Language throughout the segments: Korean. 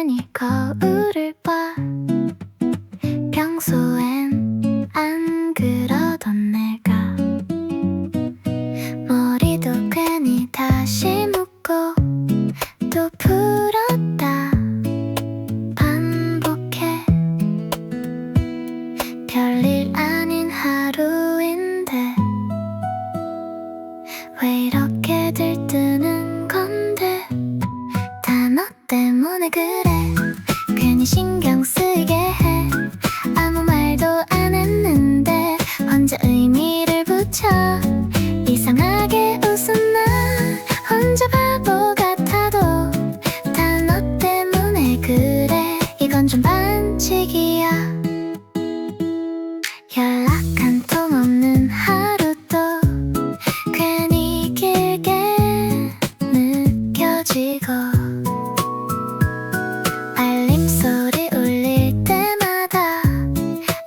괜히 거울을 봐. 평소엔 안 그러던 내가 머리도 괜히 다시 묶고 또 풀었다 반복해. 별일 아닌 하루인데 왜 이렇게 들뜨는 건데. 다 너 때문에 그래. 괜히 신경 쓰이게 해. 아무 말도 안 했는데 혼자 의미를 붙여 이상하게 웃은 나 혼자 바보 같아도 다 너 때문에 그래. 이건 좀 반칙이야. 연락 한 통 없는 하루도 괜히 길게 느껴지고 알림 소리 울릴 때마다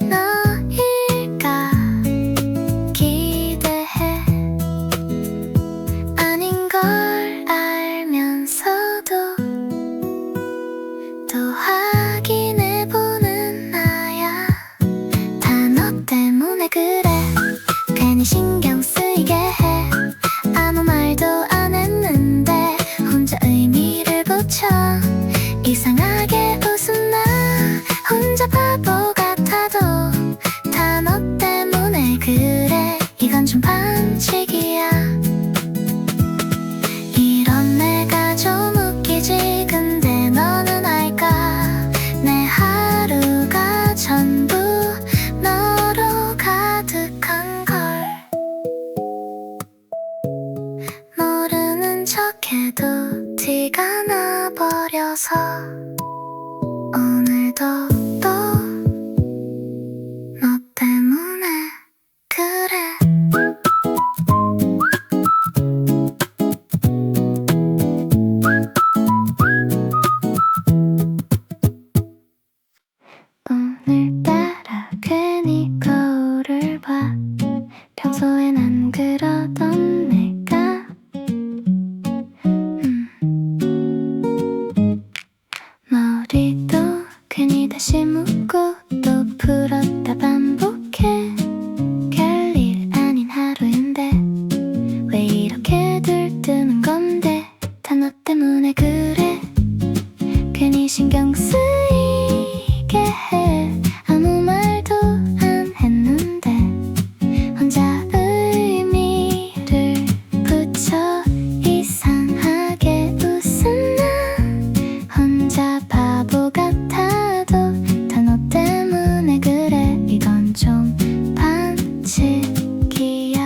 너일까 기대해. 아닌 걸 알면서도 또 확인해보는 나야. 다 너 때문에 그래. 괜히 신경 쓰이게 해. 아무 말도 안 했는데 혼자 의미를 붙여 이상하게 웃은 나 혼자 바보 같아도 다 너 때문에 그래. 이건 좀 반칙이야. 이런 내가 좀 웃기지. 근데 너는 알까 내 하루가 전부 너로 가득한 걸. 모르는 척해도 티가 나버려서 오늘도 또 너 때문에 그래. 오늘따라 괜히 거울을 봐. 평소엔 안 그러던 내가 머리도 괜히 다시 묶고 또 풀었다 반복해. 별일 아닌 하루인데 왜 이렇게 들뜨는 건데. 다 너 때문에 그래. 괜히 신경 쓰이게 해. 아무 말도 안 했는데 혼자 의미를 붙여 이상하게 웃은 나 혼자 바보 같아도 다 너 때문에 그래. 이건 좀 반칙이야.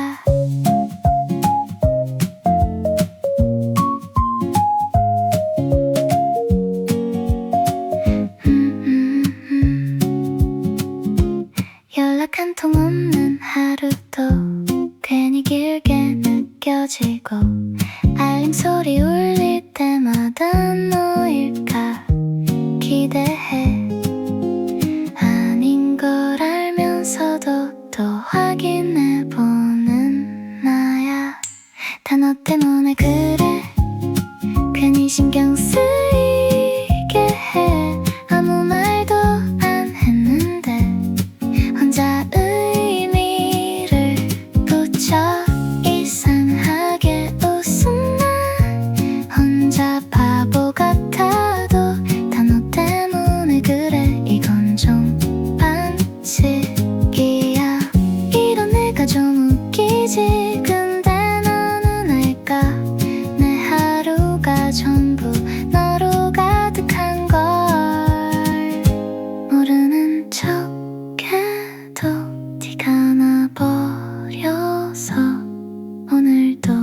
연락 한 통 없는 하루도 괜히 길게 느껴지고 알림 소리 울릴 때마다 너일까 기대해. 아닌 걸 알면서도 또 확인해보는 나야. 다 너 때문에 그래. 괜히 신경 쓰이게 해. 아무 말도 안 했는데 혼자 의미를 붙여 이상하게 웃은 나 혼자 바보 같아도 다 너 때문에 그래. 이건 좀 반칙이야. 이런 내가 좀 웃기지. 근데 너는 알까 내 하루가 전부 너로 가득한 걸. 모르는 척해도 티가 나버려서 오늘도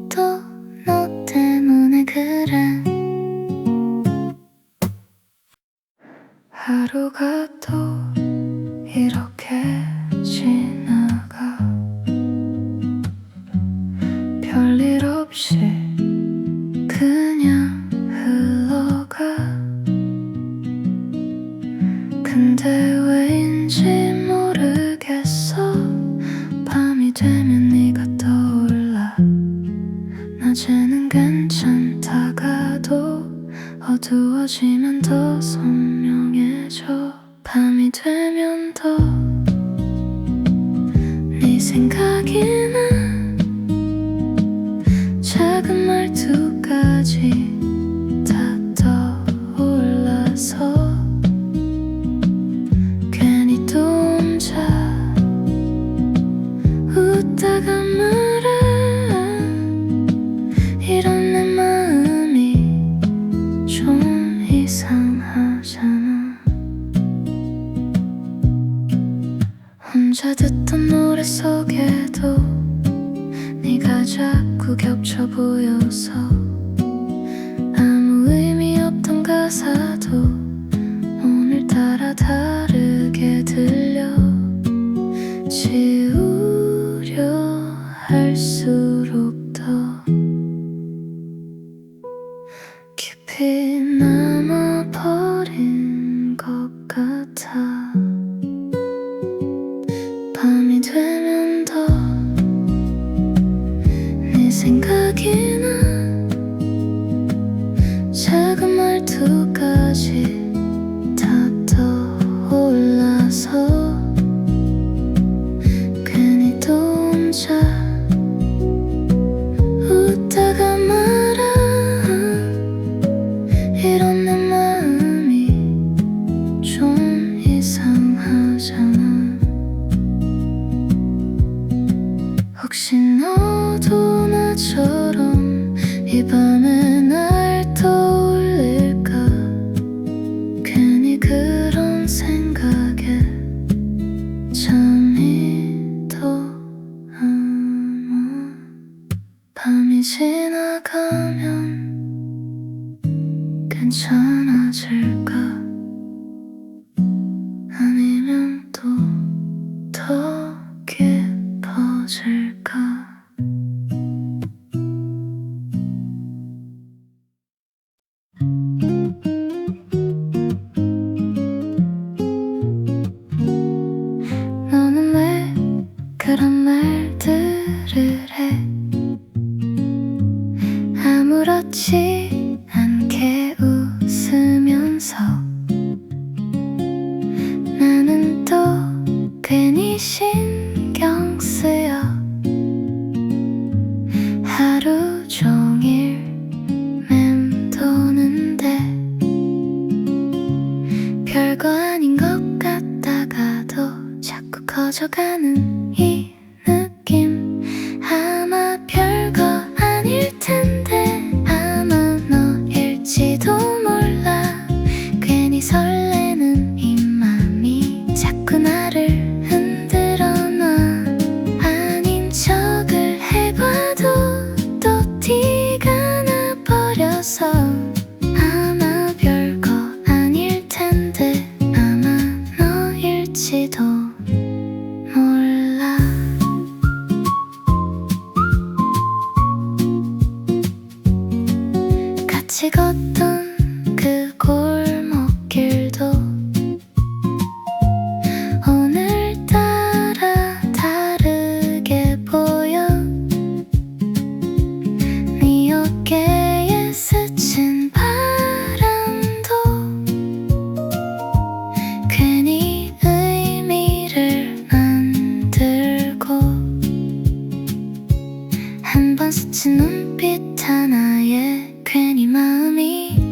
또 너 때문에 그래. 하루가 또 이렇게 지나가 별일 없이 그냥 어두워지면 더 선명해져. 밤이 되면 더 네 생각이 나. 작은 말투까지 다 떠올라서 괜히 또 혼자 웃다가 말아. 이런 내 마음이 좀 이상하잖아. 혼자 듣던 노래 속에도 네가 자꾸 겹쳐 보여서 아무 의미 없던 가사도 오늘따라 다르게 들려. 지우려 할수록 더 깊이 남아버린 것 같아. 밤이 되면 더 네 생각이 나. 작은 말투까지 다 떠올라서 괜히 또 혼자 웃다가 말아. 이런 내 마음이 좀 이상하잖아. 혹시 너도 나처럼 이 밤에 날 떠올릴까. 괜히 그런 생각에 잠이 더 안 와. 밤이 지나가면 괜찮아질까. 아니면 또 더 깊어질까. 너는 왜 그런 말들을 해. 아무렇지 않게 웃으면서 나는 또 괜히 신경 쓰여. 하루 종일 맴도는데 별거 아닌 것 같다가도 자꾸 커져가는 이 느낌. 아마 별거 아닐 텐데 아마 너일지도 몰라. 괜히 설레는 이 맘이 자꾸 나를 흔들어 놔. 아닌 척을 해봐도 또 티가 나버려서 아마 별거 아닐 텐데 아마 너일지도 몰라. 같이 걷던 그 골목길도 오늘따라 다르게 보여. 네 어깨에 스친 바람도 괜히 의미를 만들고 한 번 스친 눈빛 하나에 괜히 마음이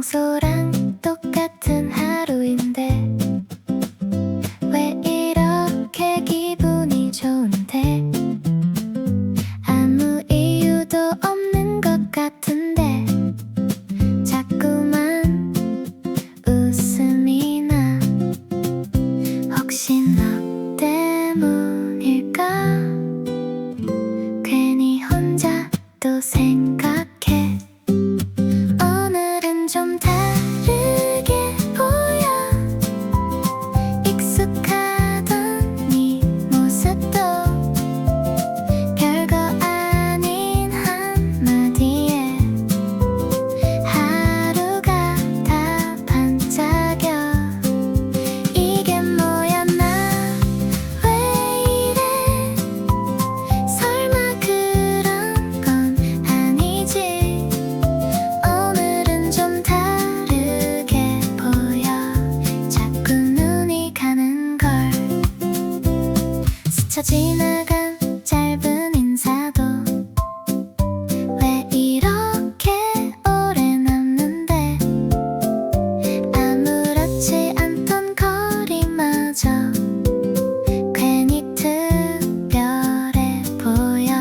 평소랑 똑같은 하루인데 왜 이렇게 기분이 좋은데 아무 이유도 없는 것 같은데 자꾸만 웃음이 나 혹시 너 때문일까 괜히 혼자 또 생각해 오늘은 좀 다르게 보여 익숙하던 네 모습도 별거 아닌 한마디에 하루가 다 반짝여 이게 뭐야 나 왜 이래 설마 그런 건 아니지 오늘은 좀 다르게 보여 자꾸 눈이 가는 걸 스쳐 지나간 짧은 인사도 왜 이렇게 오래 남는데 아무렇지 않던 거리마저 괜히 특별해 보여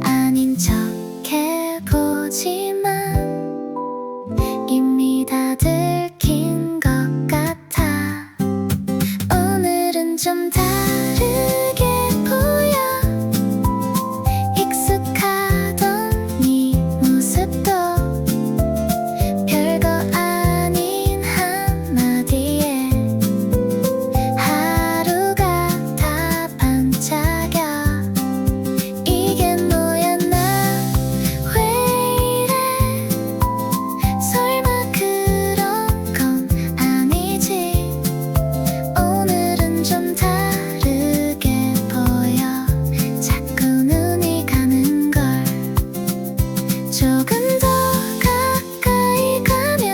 아닌 척 해보지만 이미 다 들킨 것 같아 오늘은 좀 다르게 보여 익숙하던 네 모습도 별거 아닌 한마디에 하루가 다 반짝여 이게 뭐야 나 왜 이래 설마 그런 건 아니지 오늘은 좀 다르게 보여 자꾸 눈이 가는 걸 조금 더 가까이 가면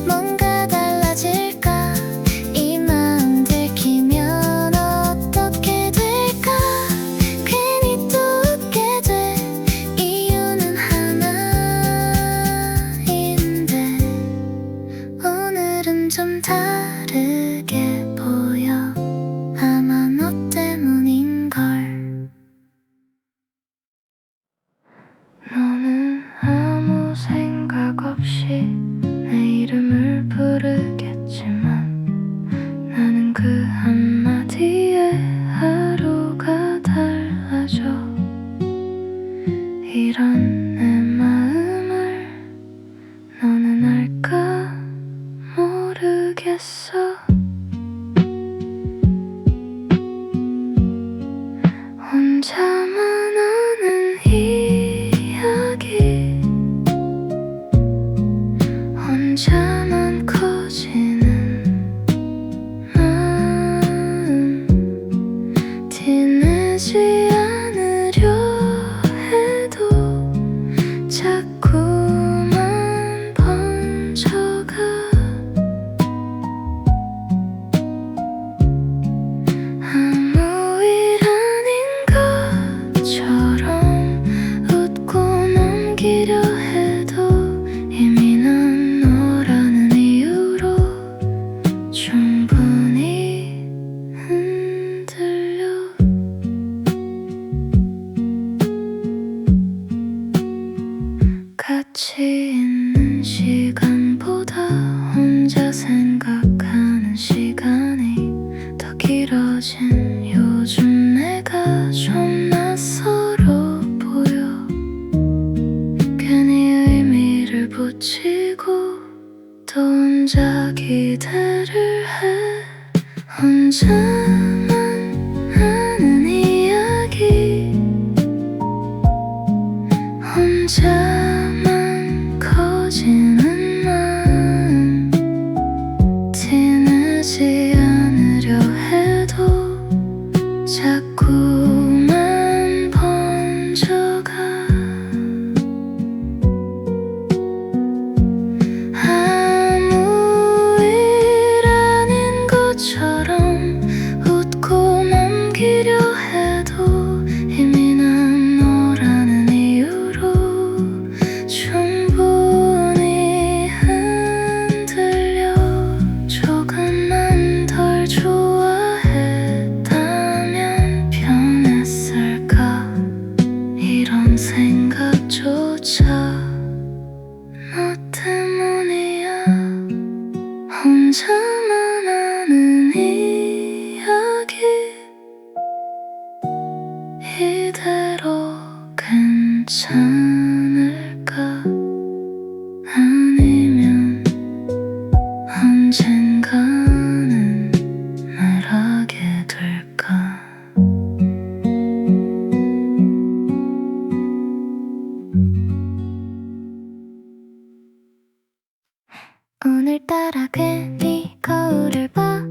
뭔가 달라질까 이 마음 들키면 어떻게 될까 괜히 또 웃게 돼 이유는 하나인데 오늘은 좀 다르게 보여 아마 너 때문인걸 너는 아무 생각 없이 내 이름을 부르겠지만 나는 그 한마디에 하루가 달라져 이런 내 마음을 너는 알까 모르겠어 혼자만 아는 이야기 혼자만 커지는 마음 티내지 않으려 해도 자꾸만 번져가 아무 일 아닌 것처럼 웃고 넘기려 해도 이미 난 너라는 이유로 충분히 흔들려 같이 있는 시간보다 혼자 생각하는 시간이 더 길어진 요즘 내가 좀 낯설어 보여 괜히 의미를 붙이고 또 혼자 기대를 해 혼자만 하는 이야기 혼자만 커지는 마음 티내지 않으려 해도 자꾸만 번져가 아무 일 아닌 것처럼 웃고 넘기려 해도 이미 난 너라는 이유로 충분히 괜찮을까? 아니면 언젠가는 말하게 될까? 오늘따라 괜히 거울을 봐.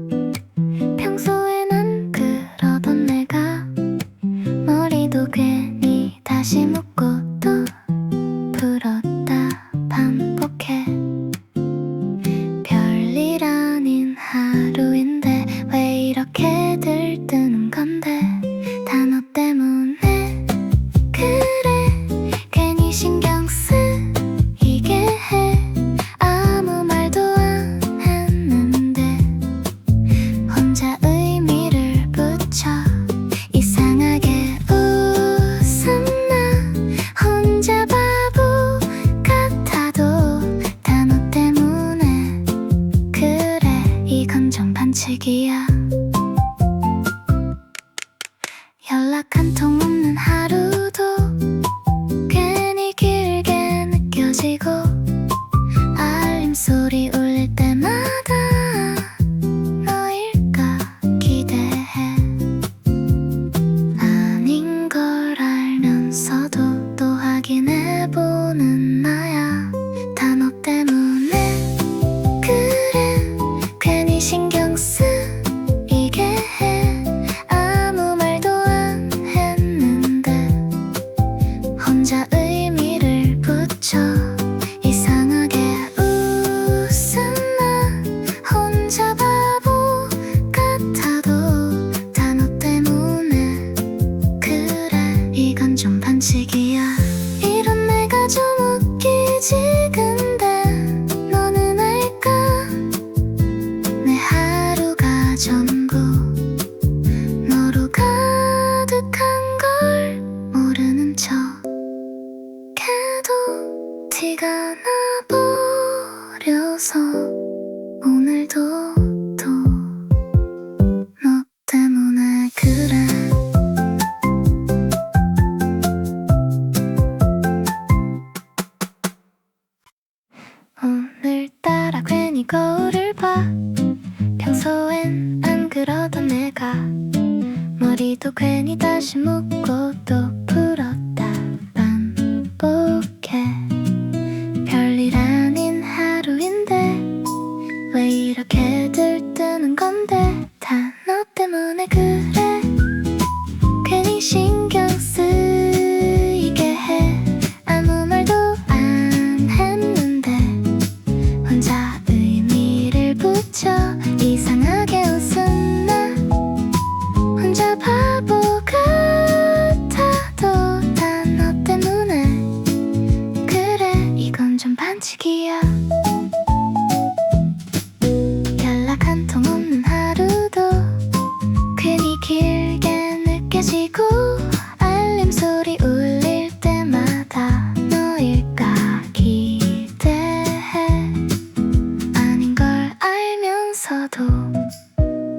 평소엔 안 그러던 내가 머리도 괜히 다시 묶고 또 풀었다 반복해. 별일 아닌 하루인데 왜 이렇게 들뜨는 건데 다 너 때문에 그래. 괜히 신경 쓰이게 해. 아무 말도 안 했는데 혼자 의미를 붙여 이상하게 웃었나. 혼자 바보 같아도 다 너 때문에 그래. 이건 좀 반칙이야. 연락 한 통 없는 하루도 괜히 길게 느껴지고 알림 소리 울릴 때마다 너일까 기대해. 아닌 걸 알면서도 또 확인해보는 나야. 다 너 때문에 그래. 괜히 신경 쓰이게 해. 아무 말도 안 했는데 혼자 의미를 붙여 이상하게 웃었나. 혼자 바보 같아도 다 너 때문에 그래. 이건 좀 반칙이야. 이런 내가 좀 웃기지. 근데 너는 알까? 내 하루가 전부 너로 가득한 걸 모르는 척 해도 티가 나버려서 오늘도 또 너 때문에 그래. 오늘따라 괜히 거울을 봐. 평소엔 안 그러던 내가 머리도 괜히 다시 묶고 또 풀었다 반복해. 별일 아닌 하루인데 왜 이렇게 들뜨는 건데 다 너 때문에 그래. 괜히 신경 쓰이게 해. 아무 말도 안 했는데 혼자 의미를 붙여 이상하게 웃었나. 혼자 바보 같아도 다 너 때문에 그래. 이건 좀 반칙이야. 연락 한 통 없는 하루도 괜히 길게 느껴지고 알림 소리 울릴 때마다 너일까 기대해. 아닌 걸 알면서도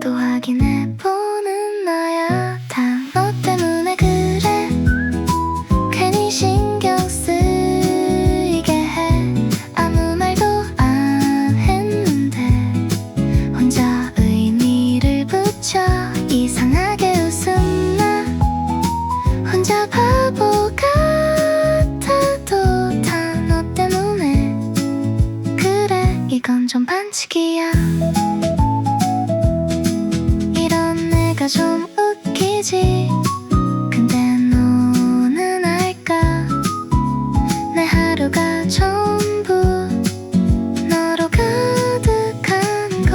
또 확인해보는 나야. 다 너 때문에 그래. 괜히 신경 쓰이게 해. 아무 말도 안 했는데 혼자 의미를 붙여 이상하게 웃었나. 혼자 바보 같아도 다 너 때문에 그래. 이건 좀 반칙이야. 이런 내가 좀 웃기지. 근데 너는 알까? 내 하루가 전부 너로 가득한 걸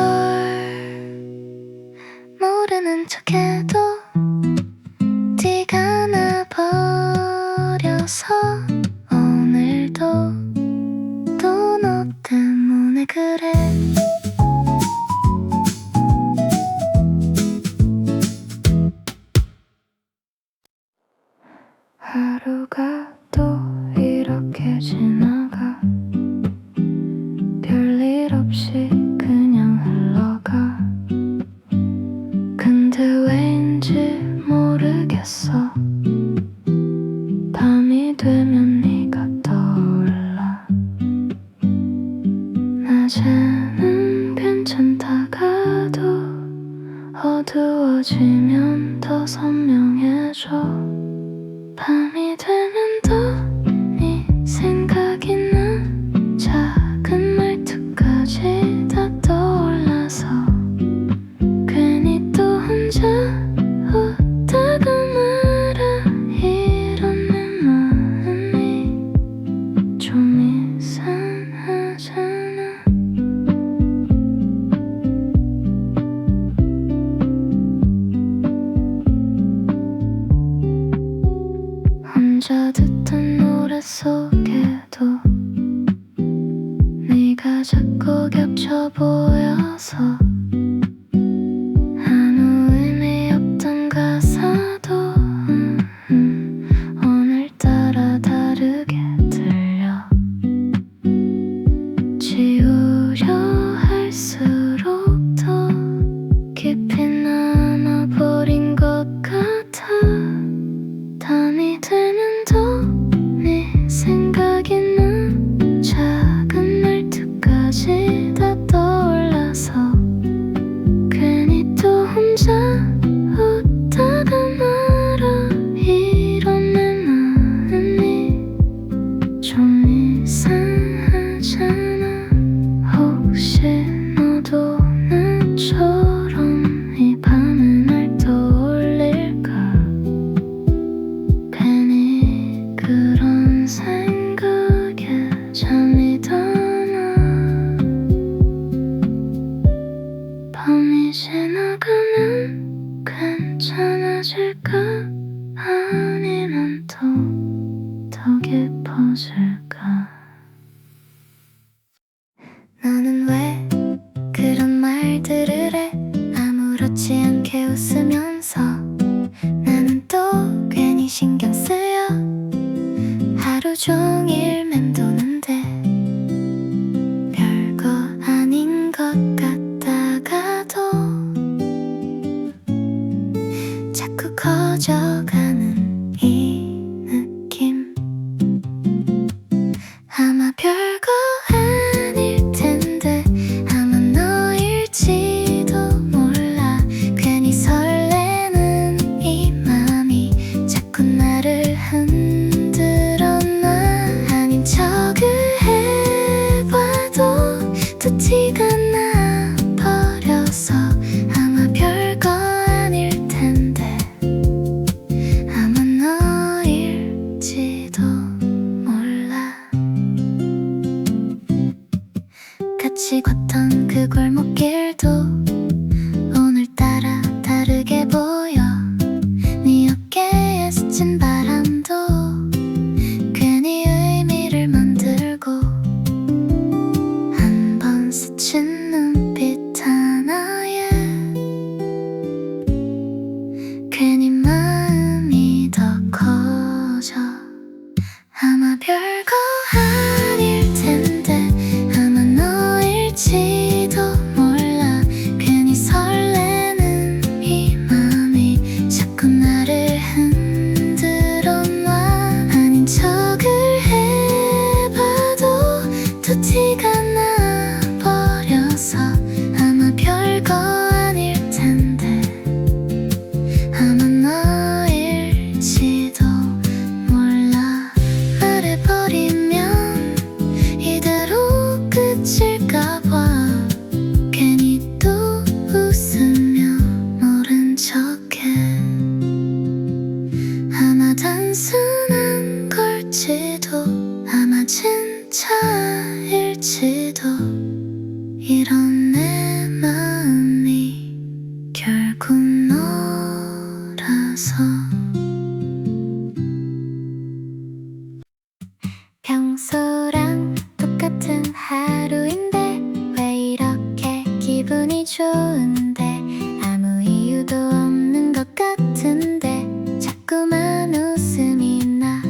모르는 척해도 티가 나버려서 오늘도 또 너 때문에 그래. 하루가 또 이렇게 지나가. 별일 없이 그냥 흘러가. 근데 왠지 모르겠어. 밤이 되면 멈춰줘. 밤이 되면 또 네 생각이 나. 작은 말투까지 다 떠올라서 괜히 또 혼자 웃다가 말아. 이런 내 마음이 좀 이상하잖아. 혼자 듣던 노래 속에도 네가 자꾸 겹쳐 보여서 아무 의미 없던 가사도 오늘따라 다르게 들려. 지우려 할수록 더 깊이 남아버린 것 같아. 밤이 되면 또 네 생각이 나. 작은 말투까지 다 떠올라서 괜히 또 혼자 웃다가 말아. 이런 내 마음이 좀 이상하잖아. 혹시 너도 나처럼 이 밤에 날 떠올릴까? 괜히 그런 생각에 잠이 더 나. 밤이 지나가면 괜찮아질까? 아니면 더 깊어질까? 너는 왜 그런 말들을 해? 아무렇지 않게 웃으면서. 나는 또 괜히 신경 쓰여. 하루 종일 맴도는데 별거 아닌 것 같다가도 자꾸 커져가는 이 느낌. 아마 별거 아닐 텐데 아마 너일지도 몰라. 괜히 설레는 이 맘이 자꾸 나를 흔들어 놔. 아닌 척을 해봐도 또 티가 나 버려서. 아마 별거 아닐 텐데 아마 너일지도 몰라. 같이 걷던 그 골목길도 오늘따라 다르게 보여. 네 어깨에 스친 바람도 괜히 의미를 만들고. 한 번 스친 눈빛 하나에 괜히 마음이 더 커져. 아마 별거 아닐 텐데 아마 너일지도 몰라. 괜히 설레는 이 맘이 자꾸 나를 흔들어 놔. 아닌 척을 해봐도 또 티가 나 버려서. 아마 별거 아닐 텐데 아마 너일지도 몰라. 말해버리면 이대로 끝일까 봐. 괜히 또 웃으며 모른 척해. 아마 단순한 걸지도 아마 진짜일지도. 이런 내 마음이 결국 너라서. 평소랑 똑같은 하루인데 왜 이렇게 기분이 좋은데. 아무 이유도 없는 것 같은데 자꾸만 웃음이 나.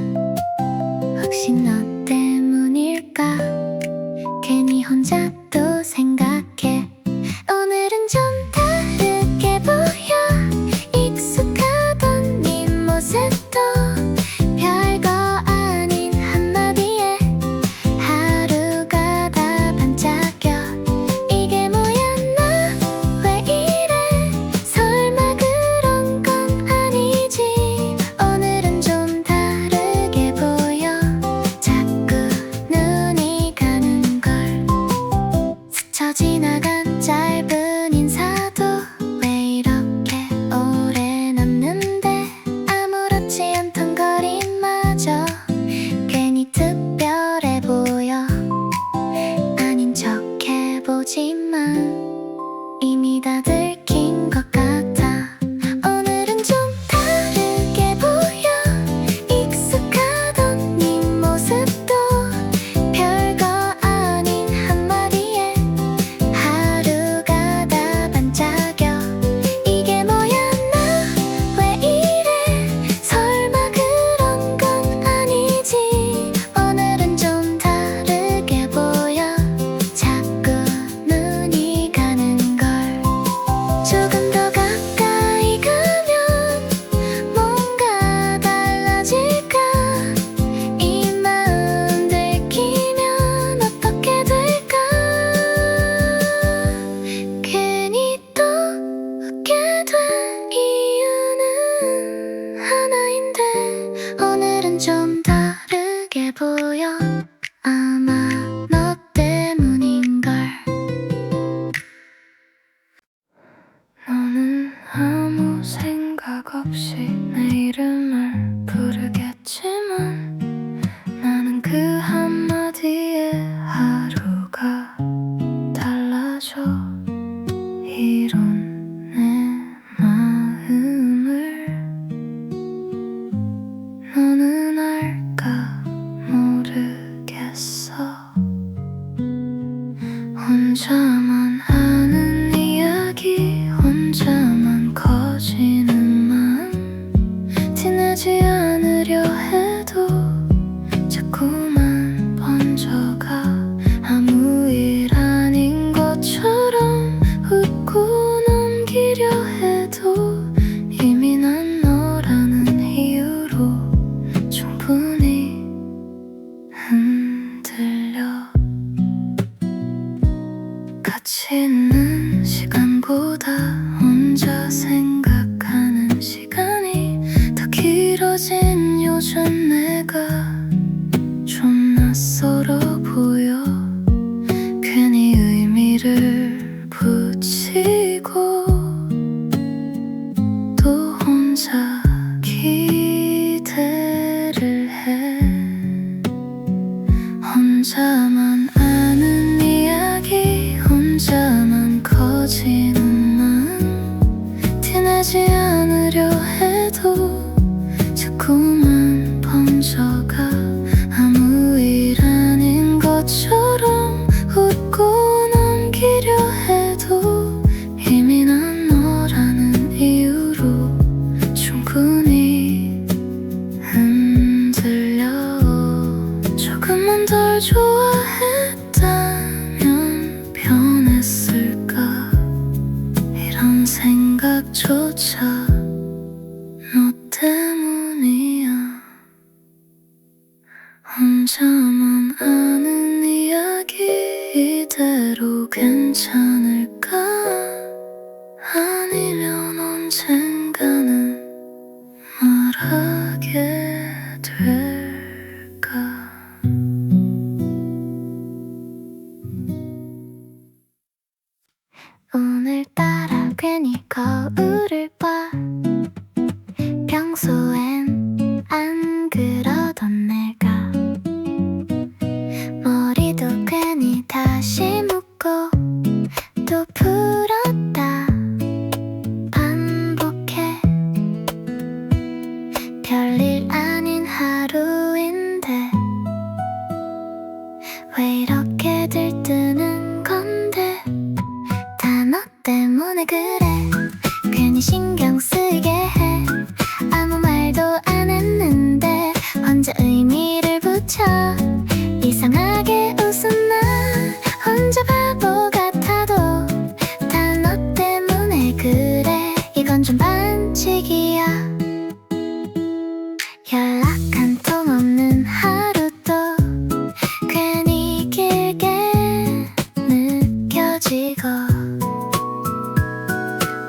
혹시 너 때문일까? 괜히 혼자 또 생각해. 오늘은 좀 다르게 보여. 익숙하던 네 생각 없이 내 이름을 부르겠지만 나는 그 한마디에 하루가 달라져. 이런 내 마음을 너는 알까 모르겠어. 혼자만 아는 이야기, 혼자만 커지는 마음. 티내지 않으려 해도 자꾸만 번져가. 아무 일 아닌 것처럼 웃고 넘기려 해도 이미 난 너라는 이유로 충분히 흔들려. 가치 있는 시간보다 혼자 생각하는 시간이 더 길어진 요즘 내가 좀 낯설어 보여. 괜히 의미를 붙이고 또 혼자 기대를 해. 혼자만 아는 이야기, 혼자만 커지는 마음. 티내지 않으려 해도 자꾸만 번져가. 아무 일 아닌 것처럼 웃고 넘기려 해도 이미 난 너라는 이유로 충분히 흔들려. 조금만 덜 좋아했다면 변했을까. 이런 생각조차 너 때문이야. 혼자만 아는 이야기 이대로 괜찮을까. 아니면 언젠가는 말하게 될까. 오늘따라 괜히 거울을 봐. 평소엔 안 그러던 내가 머리도 괜히 다시 묶고 또 풀었다 반복해. 별일 아닌 하루인데 왜 이렇게 들뜨는 건데. 다 너 때문에 그래. 괜히 신경 쓰이게 해. 아무 말도 안 했는데 혼자 의미를 붙여. 이상하게 웃은 나 혼자 바보 같아도 다 너 때문에 그래. 이건 좀 반칙이야. 연락 한 통 없는 하루도 괜히 길게 느껴지고.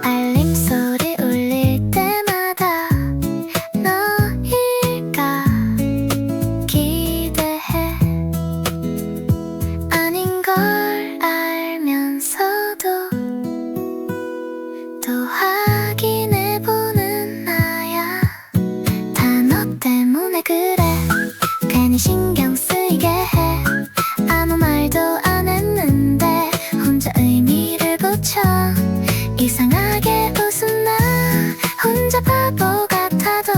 알림 소리 울릴 때마다 너일까 기대해. 아닌 걸 알면서도 또 확인해보는 나야. 다 너 때문에 그래. 괜히 신경 쓰이게 해. 아무 말도 안 했는데 혼자 의미를 붙여. 이상하게 웃은 나 혼자 바보 같아도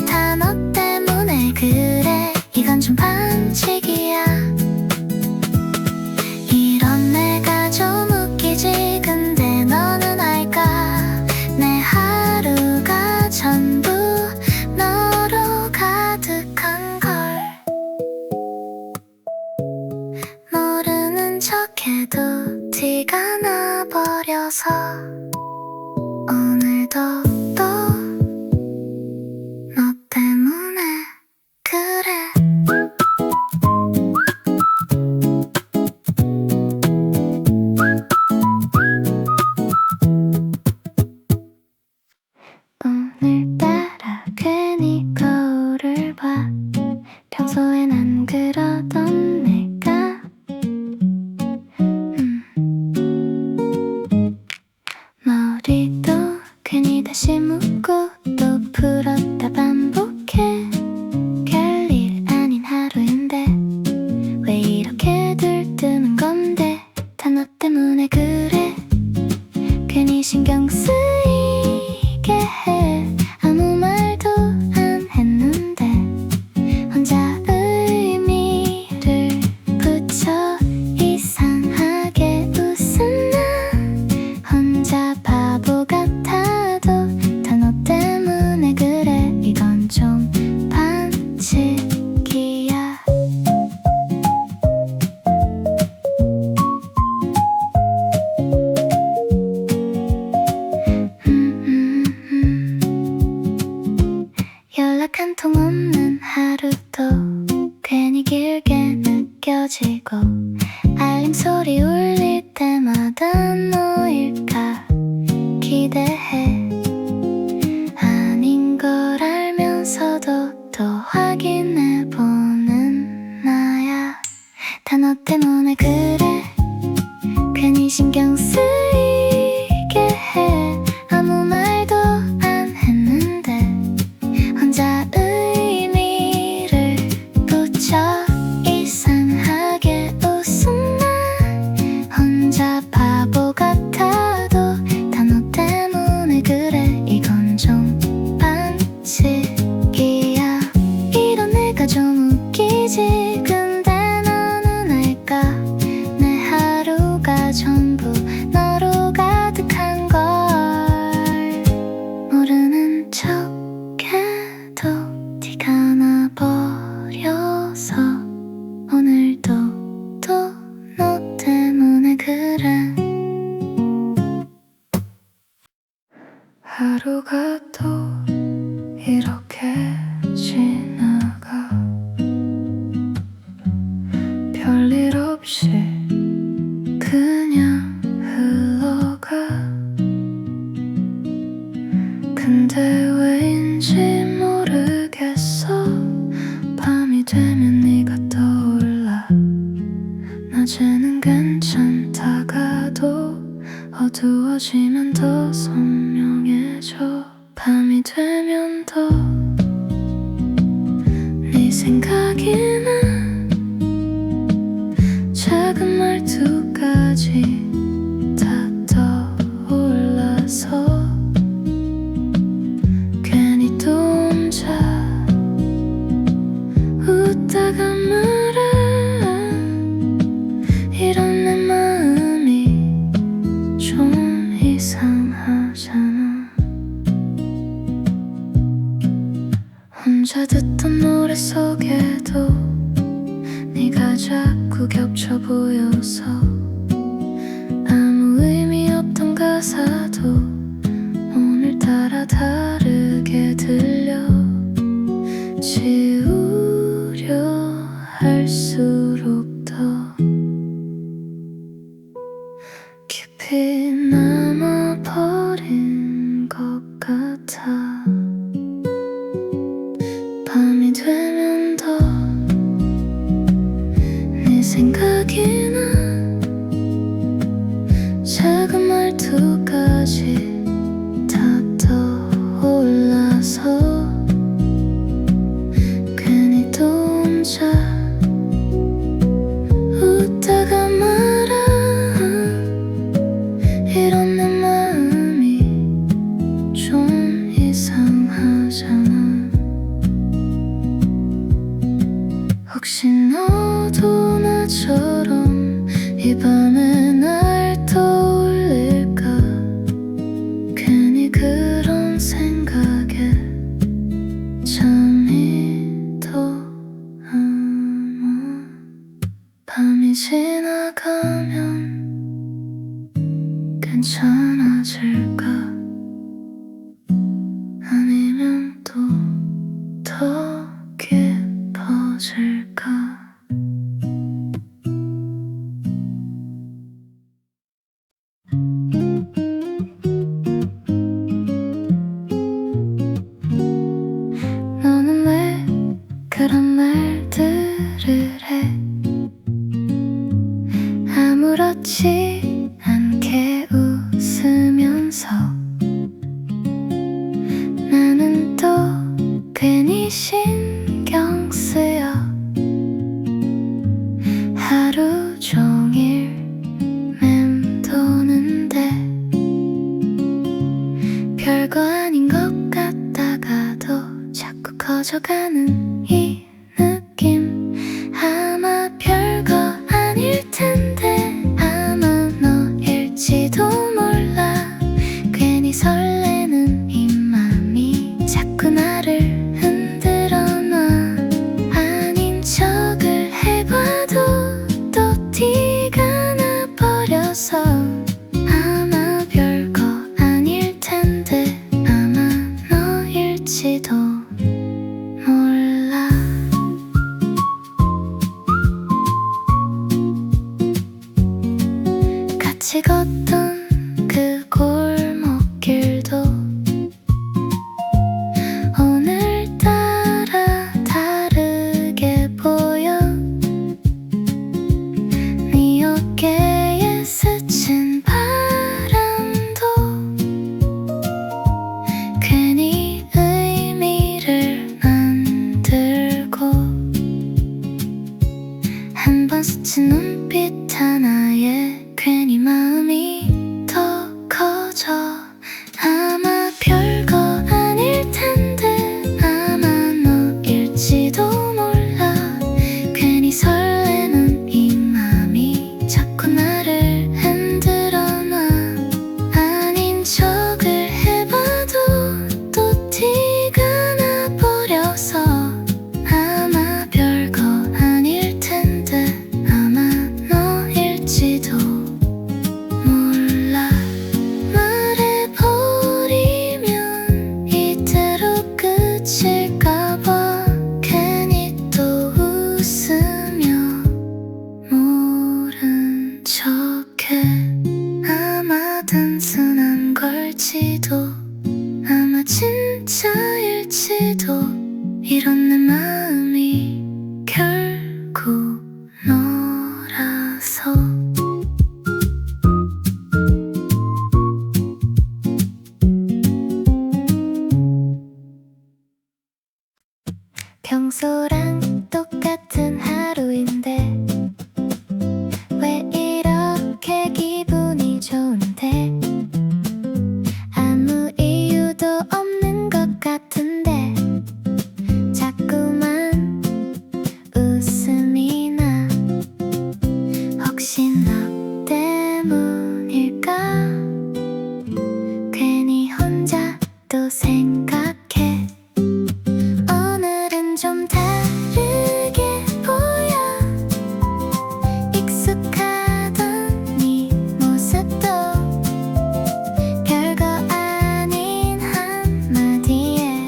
다 너 때문에 그래. 이건 좀 반칙이야. 이런 내가 좀 웃기지. 근데 너는 알까. 내 하루가 전부 너로 가득한 걸. 모르는 척해도 티가 나버려서 오늘도 또 풀었다 반복해. 별일 아닌 하루인데 왜 이렇게 들뜨는 건데. 다 너 때문에 그래. 괜히 신경 쓰이게 해. 아무 말도 안 했는데 혼자 의미를 붙여 이상하게 웃은 나. 혼자 바보 같아도 다 너 때문에 그래. 이건 좀 반칙이야. 연락 한 통 없는 하루도 괜히 길게 느껴지고 알림 소리 울릴 때마다 너일까 기대해. 아닌 걸 알면서도 또 확인해보는 나야. 다 너 때문에 그래. 괜히 신경 쓰이게 해. 아무 말도 안 했는데 혼자 의미를 붙여 이상하게 웃은 나. 혼자 바보 같아도 다 너 때문에 그래. 이건 좀 반칙이야. 이런 내가 좀 웃기지. 근데 너는 알까 내 하루가 전부 너로 가득한 걸. 모르는 척해도 티가 나버려서 오늘도 또 너 때문에 그래. 하루가 또 이렇게 지나가. 별일 없이 그냥 흘러가. 근데 왜인지 모르겠어. 밤이 되면 네가 떠올라. 낮에는 괜찮다가도 어두워지면 더 선명해져. 밤이 되면 더 네 생각이 나. 작은 말투까지 다 떠올라서 괜히 또 혼자 웃다가 말아. 이런 내 마음이 좀 이상하잖아. 혼자 듣던 노래 속에도 네가 자꾸 겹쳐 보여서 아무 의미 없던 가사도 오늘따라 다르게 들려. 지우려 할수록 더 깊이 남아버린 것 같아. 밤이 되면 더 네 생각이 나. 작은 말투까지 다 떠올라서 괜히 또 혼자 웃다가 말아. 이런 내 마음이 좀 이상하잖아. 혹시 너도 나처럼 이 밤에 날 떠올릴까. 괜히 그런 생각에 잠이 더 안 와. 밤이 지나가면 괜찮아질까. 아니면 또 더 깊어질까. 신경 쓰여 하루 종일 맴도는데 별거 아닌 것 같다가도 자꾸 커져가는 이 느낌 아마 별거 아닐 텐데 아마 너일지도 몰라 괜히 설레는 이 맘이 자꾸 나를 흔들어 놔 아닌 척을 해봐도 또 티가 나버려서 아마 별거 아닐 텐데 아마 너일지도 몰라 같이 걷던 그 골목길도 오늘따라 다르게 보여 네 어깨에 스친 바람도 괜히 의미를 만들고 한 번 스친 눈빛 하나에 괜히 마음이 더 커져 아마 별거 아닐 텐데 아마 너일지도 몰라 괜히 설레는 이 맘이 자꾸 나를 흔들어 놔 아닌 척을 해봐도 또 티가 나버려서 아마 별거 아닐 텐데 아마 너일지도 몰라 말해버리면 이대로 끝일까봐 괜히 또 웃으며 모른 척해 아마 단순한 걸지도 아마 진짜일지도 이런 내 마음이 결국 너라서 평소랑 똑같은 하루인데 왜 이렇게 기분이 좋은데 아무 이유도 없는 것 같은데 자꾸만 웃음이 나 혹시 너 때문일까 괜히 혼자 또 생각해 오늘은 좀 다르게 보여 익숙하던 네 모습도 별거 아닌 한마디에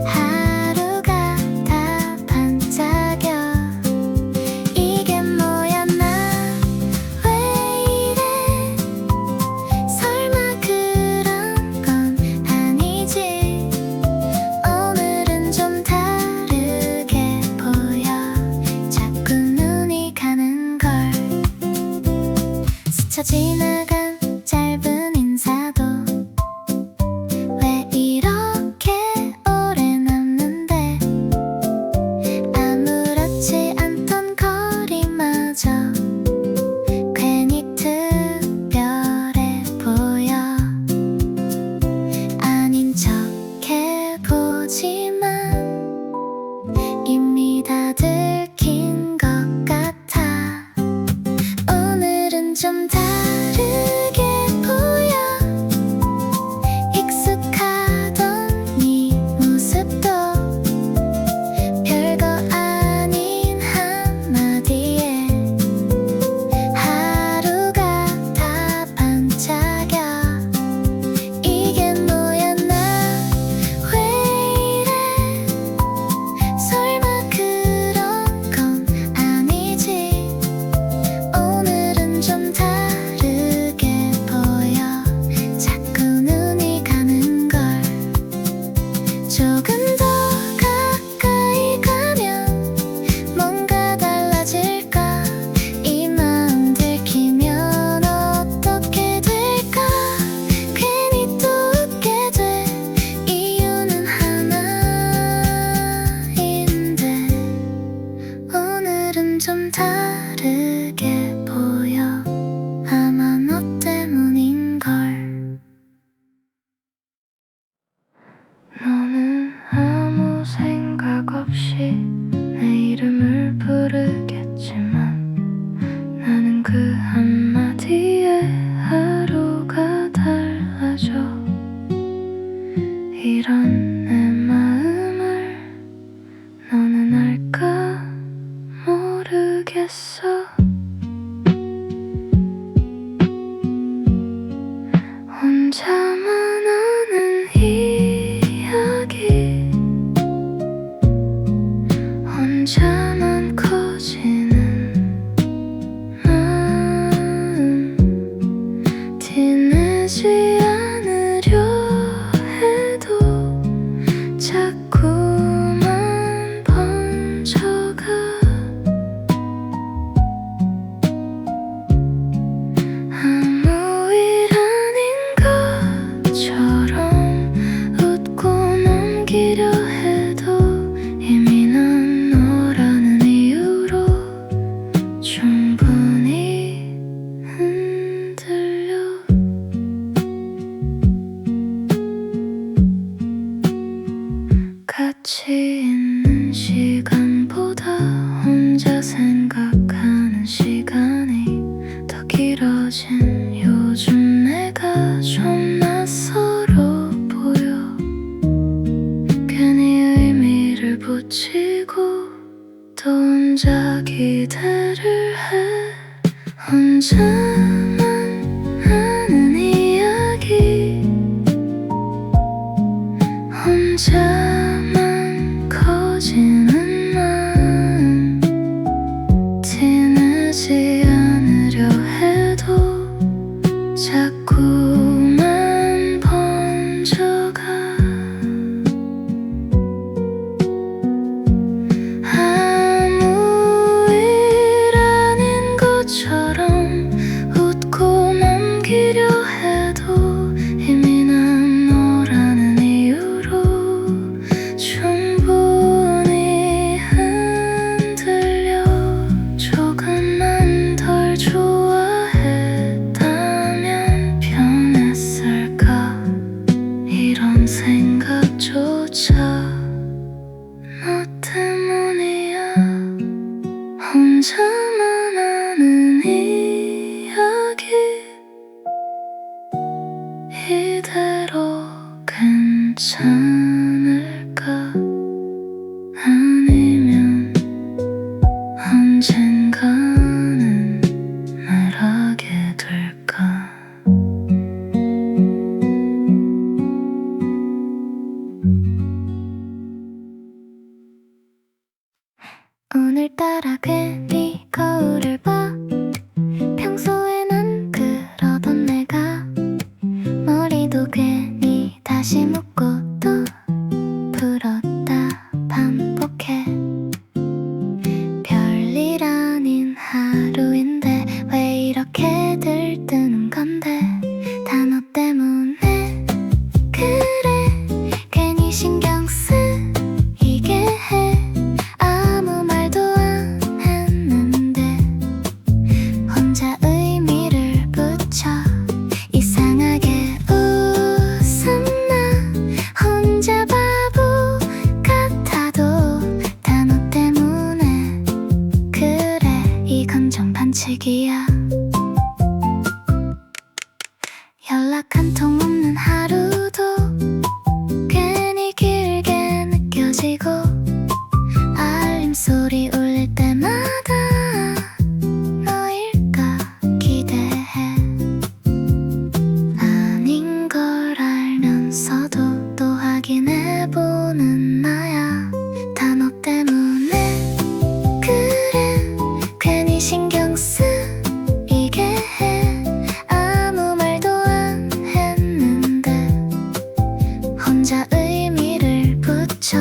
하루가 다 반짝여 이게 뭐야 나 왜 이래 설마 그런 건 아니지 오늘은 좀 다르게 보여 자꾸 눈이 가는 걸 스쳐 지나간 짧은 인사도 왜 이렇게 오래 남는데 아무렇지 않던 거리마저 괜히 특별해 보여 아닌 척 해보지만 이미 다 들킨 것 같아 오늘은 좀 다르게 보여 익숙하던 네 모습도 별거 아닌 한마디에 하루가 다 반짝여 이게 뭐야 나 왜 이래 설마 그런 건 아니지 오늘은 좀 다르게 보여 자꾸 눈이 가는 걸 조금 더 가까이 가면 뭔가 달라질까 이 마음 들키면 어떻게 될까 괜히 또 웃게 돼 이유는 하나 내 마음을 너는 알까 모르겠어. 혼자만 아는 이야기, 혼자만 커지는 마음, 티내지 않으려 해도 자꾸만 번져가. 아무 일 아닌 것처럼 웃고 넘기려 해도 이미 난 너라는 이유로 충분히 흔들려. 같이 있는 시간보다 혼자 생각하는 시간이 더 길어진 요즘 내가 좀 낯설어 보여. 괜히 의미를 붙이고 또 혼자 기대를 해. 혼자만 아는 이야기, 혼자만 커지는 마음, 티내지 않으려 해도 자꾸만 번져가. 아무 일 아닌 것처럼 웃고 넘기려 해도 이미 난 너라는 이유로 충분히 흔들려. 조금만 덜 좋아했다면 변했을까. 이런 생각조차 너 때문이야. 혼자만 아는 이야기, 이대로 괜찮을까. 아니면 언젠가는 말하게 될까. 오늘따라 괜히 거울을 봐. 평소에 난 그러던 내가 머리도 괜히 다시 묶고 또 풀었다 반복해. 별일 아닌 하루인데 왜 이렇게 들뜨는 건데. 다 너 때문에 그래. 괜히 신경 쓰이게 해. 아무 말도 안 했는데 혼자 의미를 붙여 이상하게 웃었나. 혼자 바보 같아도 다 너 때문에 그래. 이건 좀 반칙이야. 연락 한 통 없는 하루도 괜히 길게 느껴지고 알림 소리 울릴 때마다 너일까 기대해. 아닌 걸 알면서도 또 확인해보는 나야. 다 너 때문에 그래. 괜히 신경 쓰이게 해. 아무 말도 안 했는데 혼자 의미를 붙여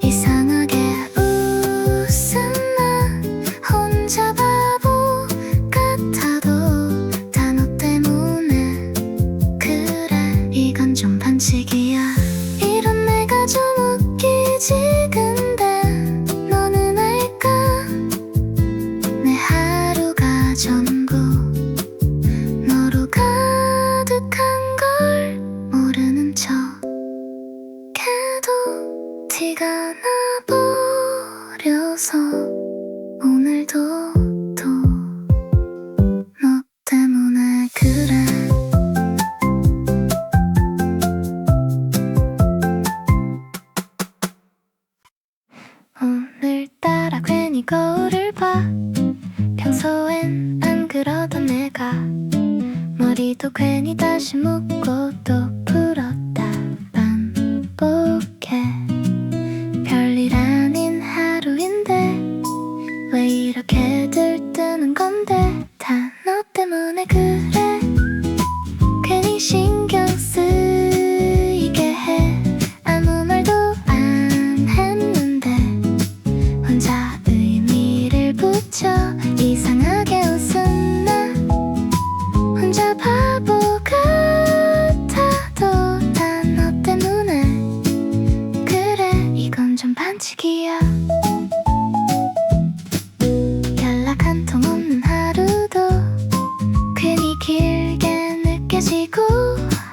이상하게 웃었나. 혼자 바보 같아도 다 너 때문에 그래. 이건 좀 반칙이야. 이런 내가 좀 웃기지. 근데 너는 알까. 내 하루가 전부 너로 가득한 걸 모르는 척 해도 티가 나버려서 오늘도 또 너 때문에 그래. 괜히 거울을 봐. 평소엔 안 그러던 내가 머리도 괜히 다시 묶고 또 풀었다 반복해. 별일 아닌 하루인데 왜 이렇게 들뜨는 건데. 다 너 때문에 그래. 괜히 신경 쓰이게 해. 아무 말도 안 했는데 혼자 의미를 붙여 이상하게 웃음 나. 혼자 바보 같아도 다 너 때문에 그래. 이건 좀 반칙이야. 연락 한 통 없는 하루도 괜히 길게 느껴지고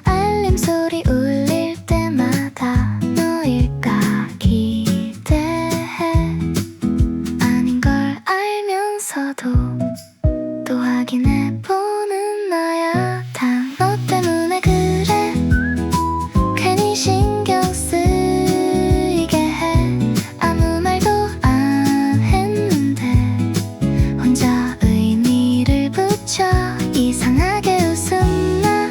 알림 소리 울릴 때마다 너일까 기대해. 아닌 걸 알면서도 또 확인해보는 나야. 다 너 때문에 그래. 괜히 신경 쓰이게 해. 아무 말도 안 했는데 혼자 의미를 붙여 이상하게 웃음 나.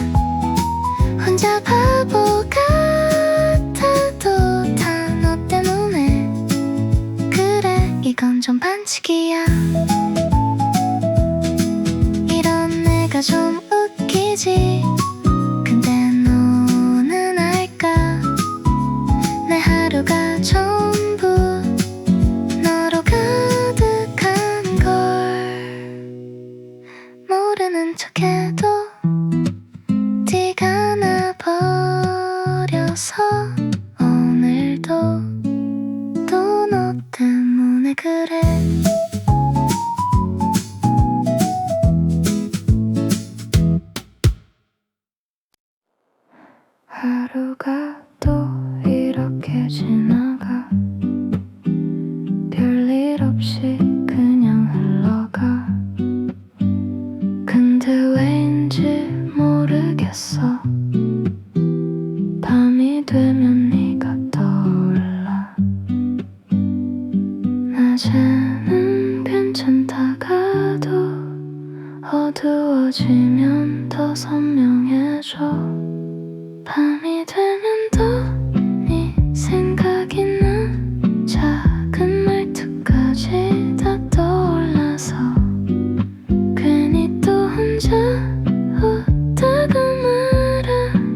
혼자 바보 같아도 다 너 때문에 그래. 이건 좀 반칙이야. 이런 내가 좀 웃기지. 근데 너는 알까? 내 하루가 전부 너로 가득한 걸. 모르는 척해도 티가 나버려서 오늘도 또 너 때문에 그래. 하루가 또 이렇게 지나가. 별일 없이 그냥 흘러가. 근데 왜인지 모르겠어. 밤이 되면 네가 떠올라. 낮에는 괜찮다가도 어두워지면 더 선명해져. 밤이 되면 더 네 생각이 나. 작은 말투까지 다 떠올라서 괜히 또 혼자 웃다가 말아.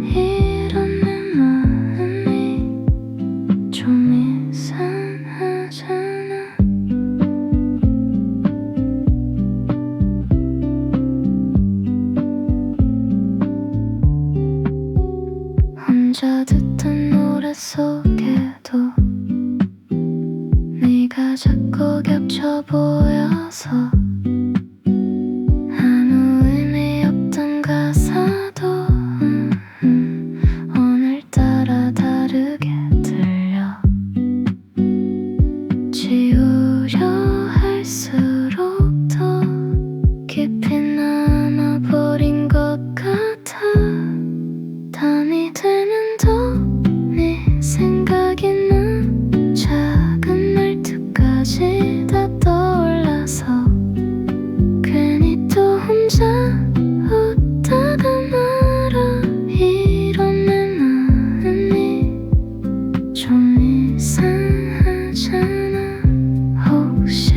이런 내 마음이 좀 이상하잖아. 혼자 듣던 노래 속에도 네가 자꾸 겹쳐 보여서 아무 의미 없던 가사도 오늘따라 다르게 들려. 지우려 할수록 더 깊이 남아버린 것 같아. 밤이 되면 더 네 생각이 나. 작은 말투까지 다 떠올라서 괜히 또 혼자 웃다가 말아. 이런 내 마음이 좀 이상하잖아. 혹시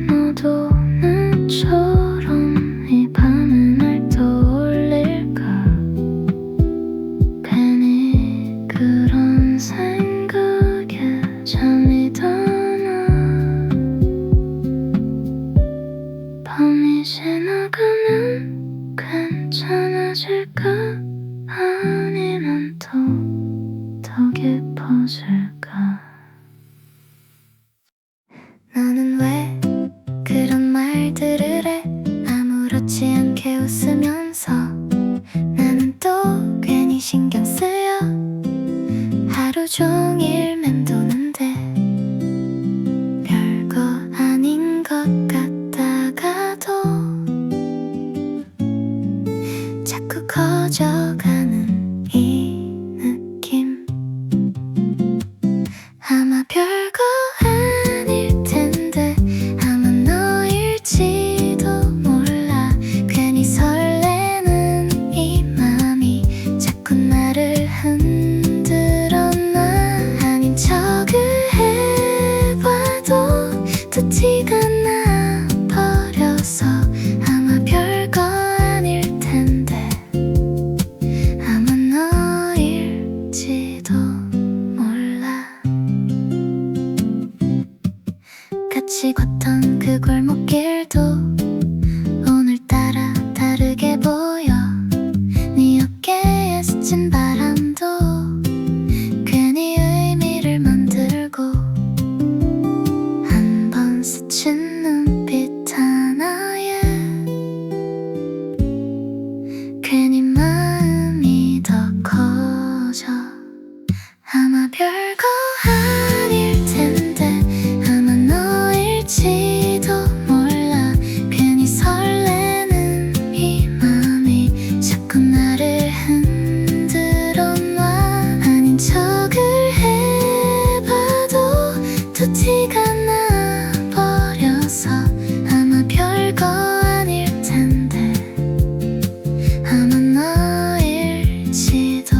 너도 나처럼 이 밤에 날 떠올릴까? 괜히 그런 생각에 잠이 더 나. 밤이 지나가면 괜찮아질까? 아니면 또 더 깊어질까? 너는 왜 그런 말들을 해? 아무렇지 않게 웃으면서. 나는 또 괜히 신경 쓰여. 하루 종일 맴도는데 별거 아닌 것 같다가도 자꾸 커져가는 이 느낌. 같이 걷던 그 골목길도 오늘따라 다르게 보여. 네 어깨에 스친 바람도 괜히 의미를 만들고, 한 번 스친 눈빛 하나에 괜히 마음이 더 커져. 아마 별거 아닐 텐데 아마 너일지도 몰라. 괜히 설레는 이 맘이 자꾸 나를 흔들어 놔. 아닌 척을 해봐도 또 티가 나 버려서. 아마 별거 아닐 텐데 아마 너일지도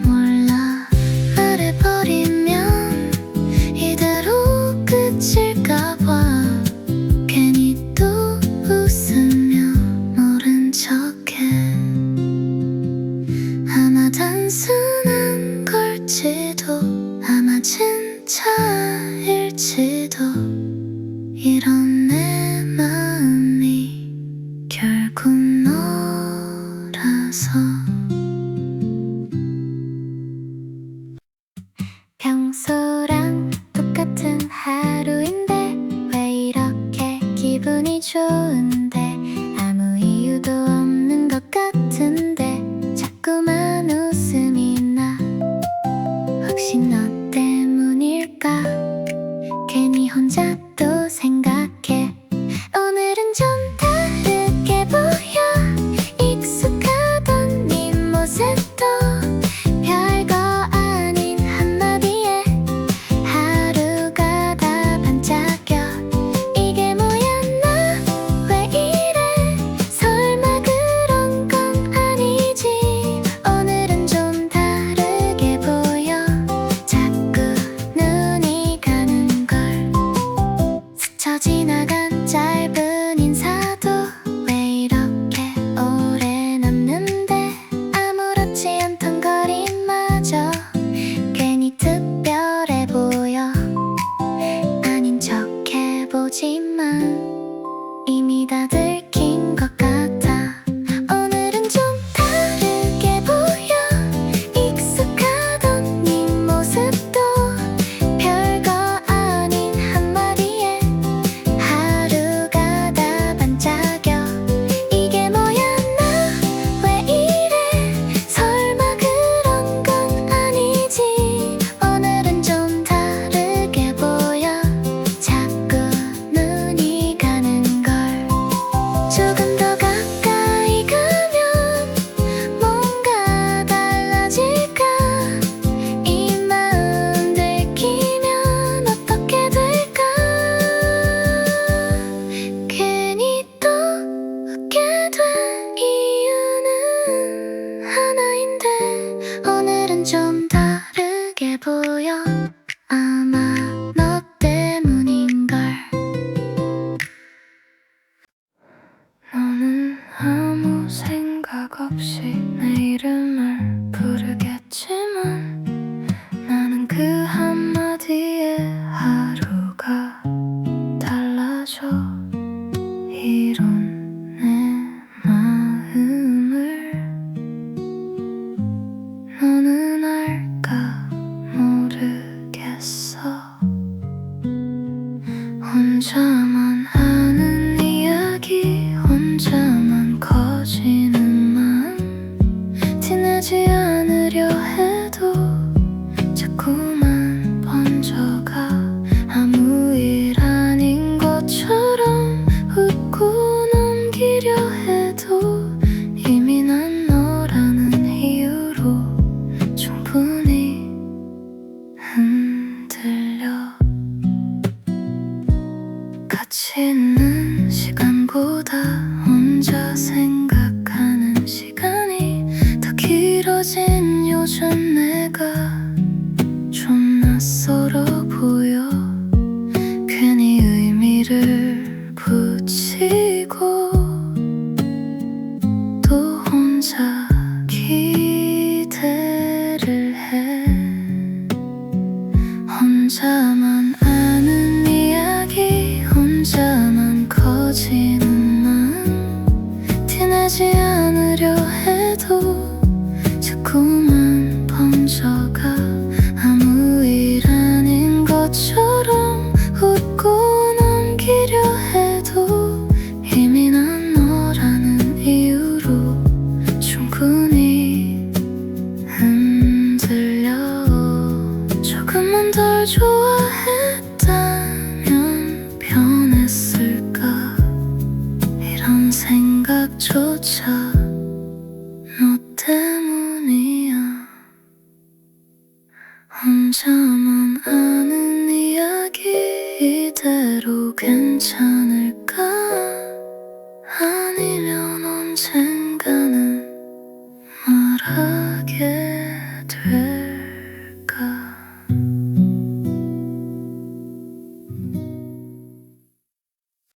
몰라. 말해버리면 이대로 끝일까봐 괜히 또 웃으며 모른 척해. 아마 단순한 걸지도 아마 진짜일지도 이런 내 마음이 결국 너라서. 평소랑 똑같은 하루인데 왜 이렇게 기분이 좋은데. 아무 이유도 없는 것 같은데 자꾸만 웃음이 나. 혹시 너 때문일까? 괜히 혼자 또 생각해. 오늘은 좀 다르게 보여. 익숙하던 네 모습도 별거 아닌 한마디에 하루가 다 반짝여. 이게 뭐야 나 왜 이래. 설마 그런 건 아니지. 오늘은 좀 다르게 보여. 자꾸 눈이 가는 걸. 스쳐 지나간 짧은 인사도 왜 이렇게 오래 남는데. 아무렇지 않던 거리마저 괜히 특별해 보여. 아닌 척 해보지만 이미 다 들킨 것 같아. 오늘은 좀 다르게 보여. 익숙하던 네 모습도 별거 아닌 한마디에 하루가 다 반짝여. 이게 뭐야 나 왜 이래. 설마 그런 건 아니지. 오늘은 좀 다르게 보여. 자꾸 눈이 가는 걸. 조금 더 가까이 가면 뭔가 달라질까. 이 마음 들키면 어떻게 될까. 괜히 또 웃게 된 이유는 하나인데 오늘은 좀 다르게 보여. 아마 너 때문인걸. 너는 아무 생각 없이 내 이름을 부르겠지만 나는 그 한마디에 하루가 달라져. 이런 내 마음을 너는 알까 모르겠어. 혼자만 아는 이야기 혼자만 커지는 마음. 티내지 않으려 해도 자꾸만 번져가. 아무 일 아닌 것처럼 웃고 넘기려 해도 이미 난 너라는 이유로 충분히 흔들려. 가치 있는 시간보다 혼자 생각하는 시간이 더 길어진 요즘 내가 좀 낯설어 보여. 괜히 의미를 붙이고 또 혼자 기대를 해. 혼자만 아는 이야기 것처럼 웃고 넘기려 해도 이미 난 너라는 이유로 충분히 흔들려. 조금만 덜 좋아했다면 변했을까. 이런 생각조차 너 때문이야. 혼자만 아는 이야기 이대로 괜찮을까? 아니면 언젠가는 말아